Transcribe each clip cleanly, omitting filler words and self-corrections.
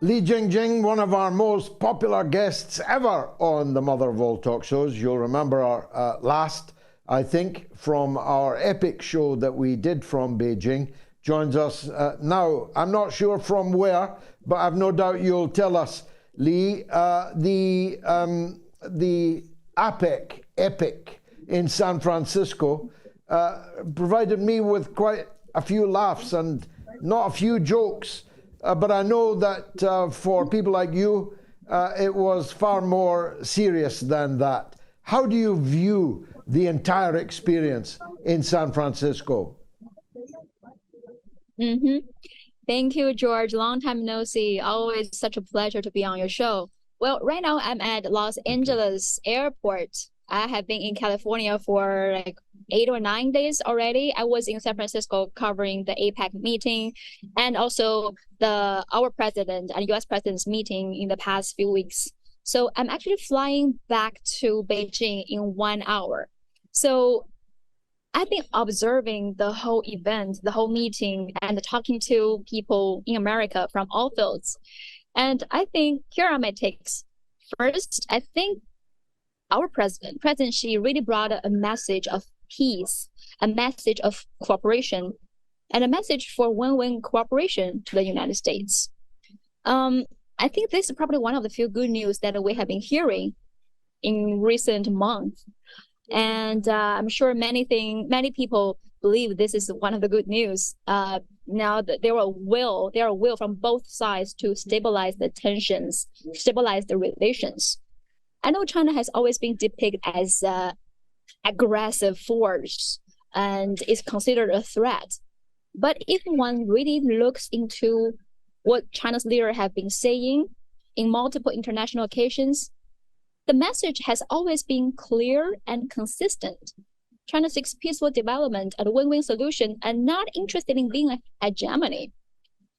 Li Jingjing, one of our most popular guests ever on the Mother of All talk shows. You'll remember our last, I think, from our epic show that we did from Beijing, joins us now. I'm not sure from where, but I've no doubt you'll tell us, Li. The epic in San Francisco provided me with quite a few laughs and not a few jokes. But I know that for people like you, it was far more serious than that. How do you view the entire experience in San Francisco? Thank you, George. Long time no see. Always such a pleasure to be on your show. Well, right now I'm at Los Angeles airport. I have been in California for like 8 or 9 days already. I was in San Francisco covering the APEC meeting and also our president and US president's meeting in the past few weeks. So I'm actually flying back to Beijing in 1 hour. So I've been observing the whole event, the whole meeting, and talking to people in America from all fields. And I think here are my takes. First, I think our President Xi really brought a message of peace, a message of cooperation, and a message for win-win cooperation to the United States. I think this is probably one of the few good news that we have been hearing in recent months. And I'm sure many people believe this is one of the good news. Now that there are will from both sides to stabilize the tensions, stabilize the relations. I know China has always been depicted as aggressive force and is considered a threat. But if one really looks into what China's leaders have been saying in multiple international occasions, the message has always been clear and consistent. China seeks peaceful development and win-win solution and not interested in being a hegemony.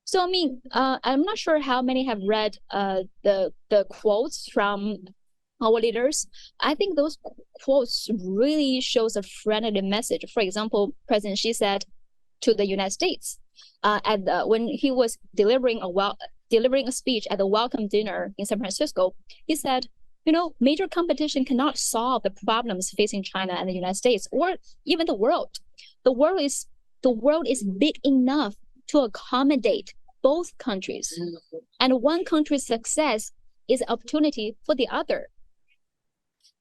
So, I mean, I'm not sure how many have read the quotes from our leaders. I think those quotes really shows a friendly message. For example, President Xi said to the United States when he was delivering a speech at the welcome dinner in San Francisco, he said, major competition cannot solve the problems facing China and the United States or even the world. The world is big enough to accommodate both countries, and one country's success is an opportunity for the other.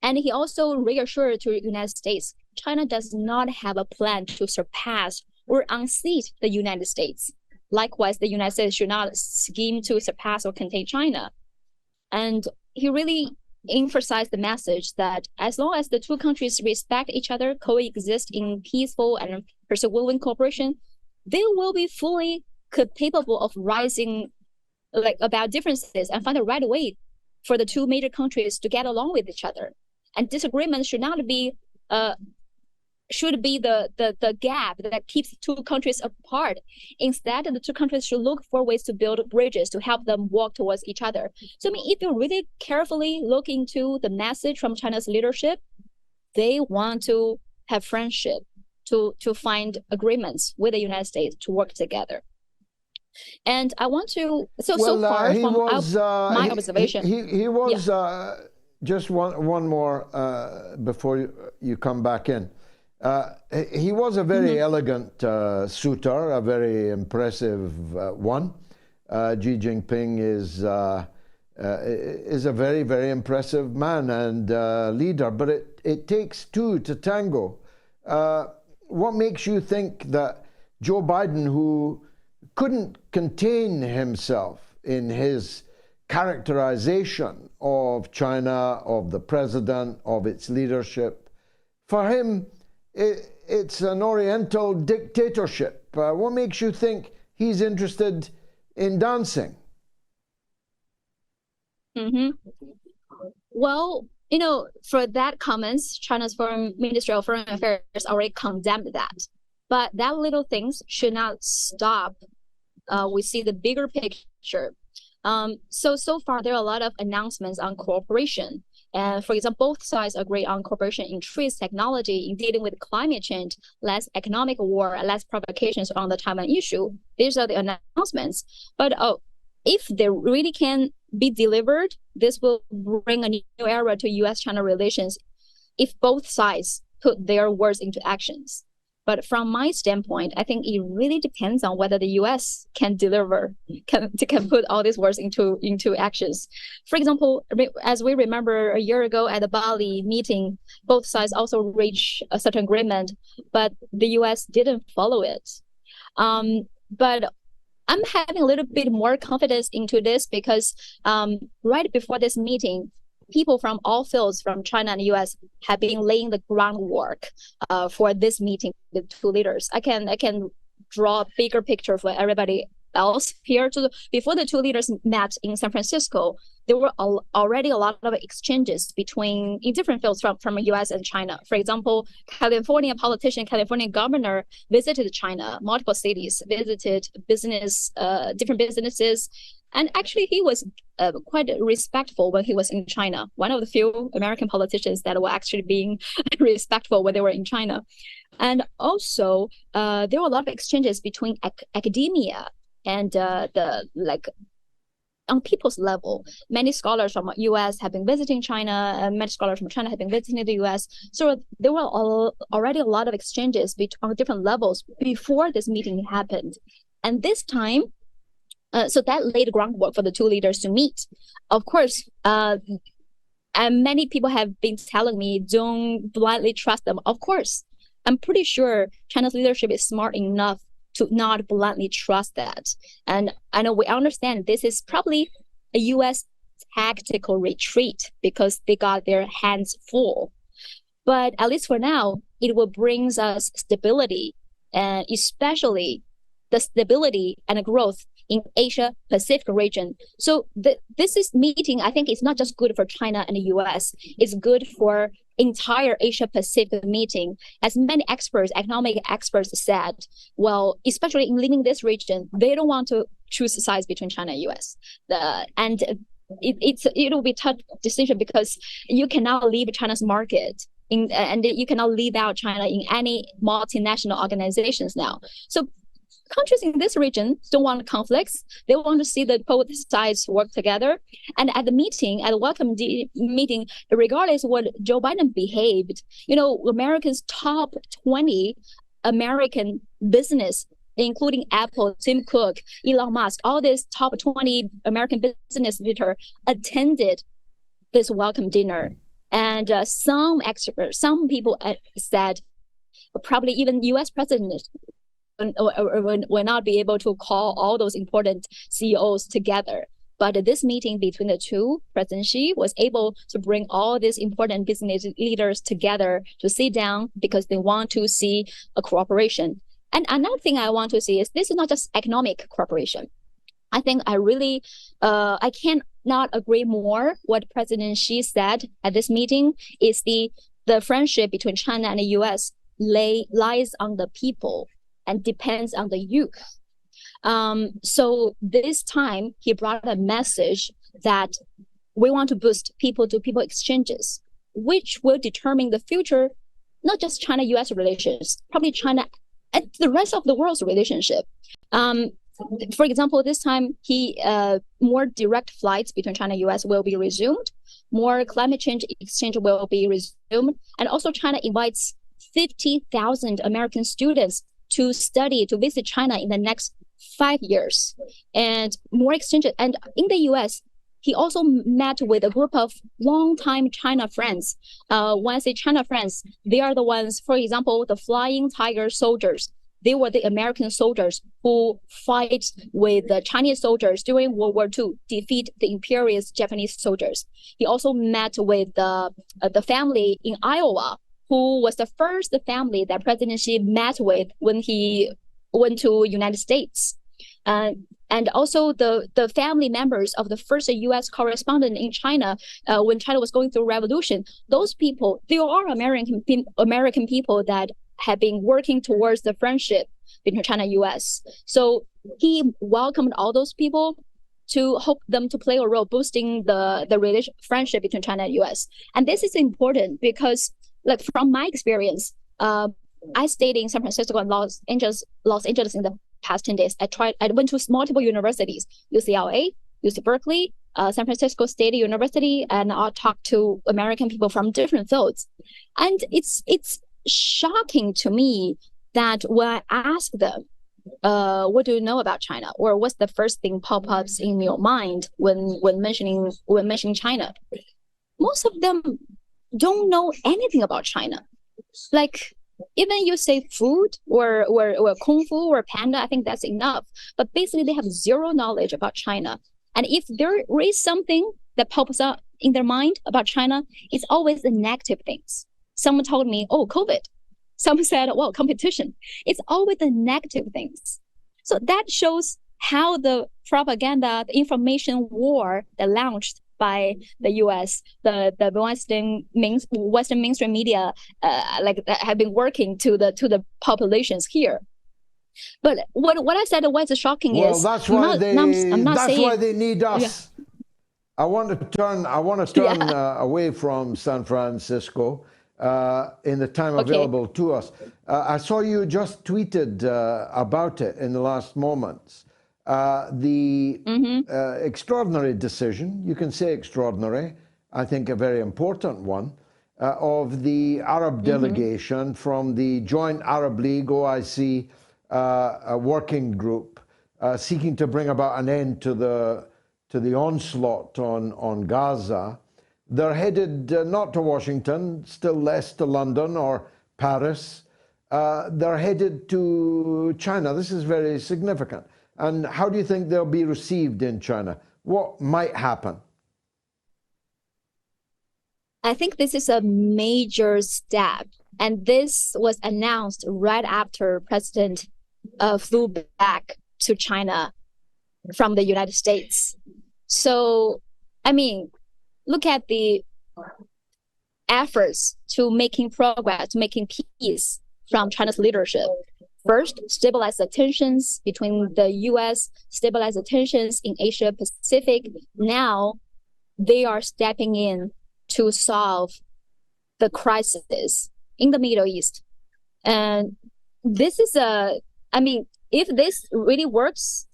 And he also reassured to the United States, China does not have a plan to surpass or unseat the United States. Likewise, the United States should not scheme to surpass or contain China. And he really emphasized the message that as long as the two countries respect each other, coexist in peaceful and pursue win-win cooperation, they will be fully capable of rising about differences and find the right way for the two major countries to get along with each other. And disagreement should not be the gap that keeps two countries apart. Instead, the two countries should look for ways to build bridges to help them walk towards each other. So, I mean, if you really carefully look into the message from China's leadership, they want to have friendship, to find agreements with the United States to work together. And I want to my observation. He was just one more before you come back in. He was a very elegant suitor, a very impressive one. Xi Jinping is a very, very impressive man and leader, but it takes two to tango. What makes you think that Joe Biden, who couldn't contain himself in his characterization of China, of the president, of its leadership, for him, it's an Oriental dictatorship. What makes you think he's interested in dancing? Well, for that comments, China's Ministry of Foreign Affairs already condemned that. But that little things should not stop. We see the bigger picture. So far, there are a lot of announcements on cooperation. And for example, both sides agree on cooperation in trees technology, in dealing with climate change, less economic war, less provocations on the Taiwan issue. These are the announcements. But if they really can be delivered, this will bring a new era to U.S.-China relations if both sides put their words into actions. But from my standpoint, I think it really depends on whether the U.S. can deliver, can put all these words into actions. For example, as we remember a year ago at the Bali meeting, both sides also reached a certain agreement, but the U.S. didn't follow it. But I'm having a little bit more confidence into this because right before this meeting, people from all fields from China and US have been laying the groundwork for this meeting with two leaders. I can draw a bigger picture for everybody else here. Before the two leaders met in San Francisco, there were already a lot of exchanges in different fields from US and China. For example, California governor visited China, multiple cities, visited different businesses. And actually, he was quite respectful when he was in China. One of the few American politicians that were actually being respectful when they were in China. And also, there were a lot of exchanges between academia and on people's level. Many scholars from U.S. have been visiting China, and many scholars from China have been visiting the U.S. So there were already a lot of exchanges on different levels before this meeting happened. And this time, so that laid the groundwork for the two leaders to meet. Of course, and many people have been telling me, don't blindly trust them. Of course, I'm pretty sure China's leadership is smart enough to not blindly trust that. And I know we understand this is probably a U.S. tactical retreat because they got their hands full. But at least for now, it will bring us stability, and especially the stability and growth in Asia Pacific region. So this meeting, I think, is not just good for China and the US. It's good for entire Asia Pacific meeting. As many economic experts said, well, especially in leading this region, they don't want to choose sides between China and US. It will be a tough decision because you cannot leave China's market and you cannot leave out China in any multinational organizations now. So countries in this region don't want conflicts. They want to see that both sides work together. And at the welcome meeting, regardless of what Joe Biden behaved, Americans' top 20 American business, including Apple, Tim Cook, Elon Musk, all these top 20 American business leaders attended this welcome dinner. And some people said probably even U.S. president will not be able to call all those important CEOs together. But this meeting between the two, President Xi was able to bring all these important business leaders together to sit down because they want to see a cooperation. And another thing I want to see is this is not just economic cooperation. I think I cannot agree more what President Xi said at this meeting is the friendship between China and the U.S. lies on the people and depends on the youth. So this time, he brought a message that we want to boost people-to-people exchanges, which will determine the future, not just China-U.S. relations, probably China and the rest of the world's relationship. For example, this time, more direct flights between China and U.S. will be resumed, more climate change exchange will be resumed, and also China invites 50,000 American students to visit China in the next 5 years, and more exchanges. And in the U.S., he also met with a group of longtime China friends. When I say China friends, they are the ones, for example, the Flying Tiger soldiers. They were the American soldiers who fight with the Chinese soldiers during World War II, defeat the imperialist Japanese soldiers. He also met with the family in Iowa, who was the first family that President Xi met with when he went to United States. And also the family members of the first U.S. correspondent in China when China was going through revolution. Those people, they are American people that have been working towards the friendship between China and U.S. So he welcomed all those people to hope them to play a role boosting the friendship between China and U.S. And this is important because, like, from my experience, I stayed in San Francisco and Los Angeles in the past 10 days. I went to multiple universities, UCLA, UC Berkeley, San Francisco State University, and I talked to American people from different fields. And it's shocking to me that when I ask them, what do you know about China, or what's the first thing pop ups in your mind when mentioning China, most of them don't know anything about China. Like, even you say food or kung fu or panda, I think that's enough. But basically, they have zero knowledge about China. And if there is something that pops up in their mind about China, it's always the negative things. Someone told me, oh, COVID. Someone said, well, competition. It's always the negative things. So that shows how the propaganda, the information war that launched by the U.S., the Western mainstream media, have been working to the populations here. But what I said, what's shocking is that's why they need us. Yeah. I want to turn away from San Francisco in the time available to us. I saw you just tweeted about it in the last moments. The extraordinary decision, you can say extraordinary, I think a very important one, of the Arab delegation from the Joint Arab League, OIC, a working group seeking to bring about an end to the onslaught on Gaza. They're headed not to Washington, still less to London or Paris. They're headed to China. This is very significant. And how do you think they'll be received in China? What might happen? I think this is a major step. And this was announced right after President flew back to China from the United States. So, I mean, look at the efforts to making progress, to making peace from China's leadership. First, stabilize the tensions between the U.S., stabilize the tensions in Asia Pacific. Now, they are stepping in to solve the crisis in the Middle East. And this is if this really works,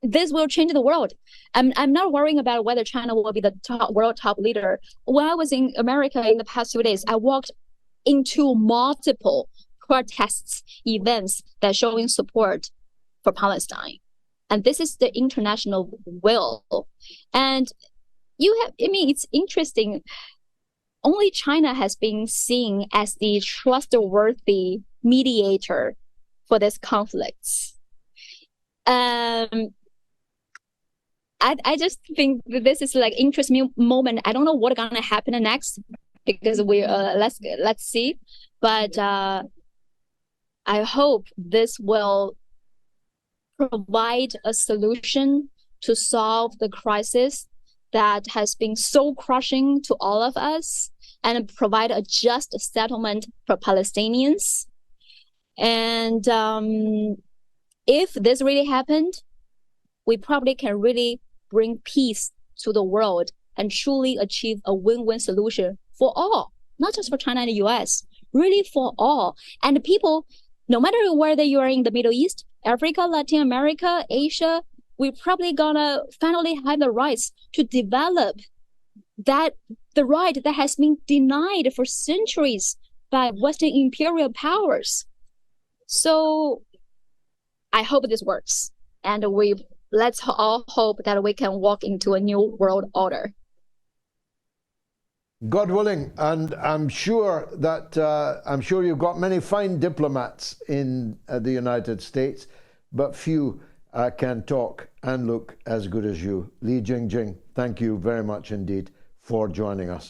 this will change the world. I'm not worrying about whether China will be the world top leader. When I was in America in the past 2 days, I walked into multiple protests, events that showing support for Palestine. And this is the international will. And it's interesting. Only China has been seen as the trustworthy mediator for this conflicts. I just think that this is like interesting moment. I don't know what's gonna happen next because we let's see. But I hope this will provide a solution to solve the crisis that has been so crushing to all of us, and provide a just settlement for Palestinians. And if this really happened, we probably can really bring peace to the world and truly achieve a win-win solution for all, not just for China and the US, really for all. And people, no matter whether you are in the Middle East, Africa, Latin America, Asia, we're probably gonna finally have the rights to develop the right that has been denied for centuries by Western imperial powers. So I hope this works. And let's all hope that we can walk into a new world order. God willing, and I'm sure you've got many fine diplomats in the United States, but few can talk and look as good as you. Li Jingjing, thank you very much indeed for joining us.